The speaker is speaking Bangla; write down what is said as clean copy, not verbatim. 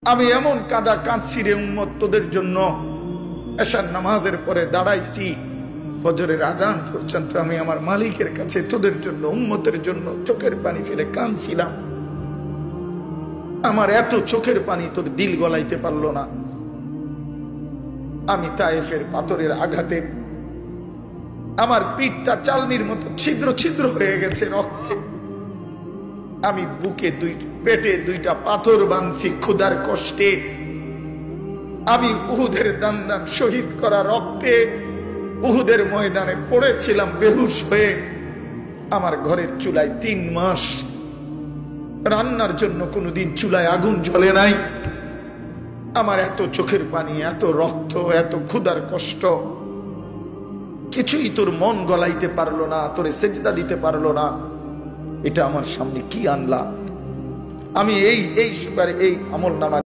আমি এমন কাঁদা কাঁদছি রে উম্মত তোদের জন্য। এশার নামাজের পরে দাঁড়াইছি ফজরের আজান পর্যন্ত আমি আমার মালিকের কাছে তোদের জন্য উম্মতের জন্য চোখের পানি ফেলে কাঁদছিলাম। আমার এত চোখের পানি তোর দিল গলাইতে পারলো না। আমি তায়েফের পাথরের আঘাতে আমার পিঠটা চালনির মতো ছিদ্র ছিদ্র হয়ে গেছে রক্তে। আমি বুকে পেটে দুইটা পাথর বাঁধছি ক্ষুধার কষ্টে। আমি উহুদের দান শহীদ করা রক্তে উহুদের ময়দানে পড়েছিলাম বেহুশ হয়ে। আমার ঘরের চুলায় 3 মাস রান্নার জন্য কোনোদিন চুলায় আগুন জ্বলে নাই। আমার এত চোখের পানি, এত রক্ত, এত ক্ষুধার কষ্ট, কিছুই তোর মন গলাইতে পারলো না, তোরে সেজদা দিতে পারলো না। এটা আমার সামনে কি আনলা? আমি এই আমল নামা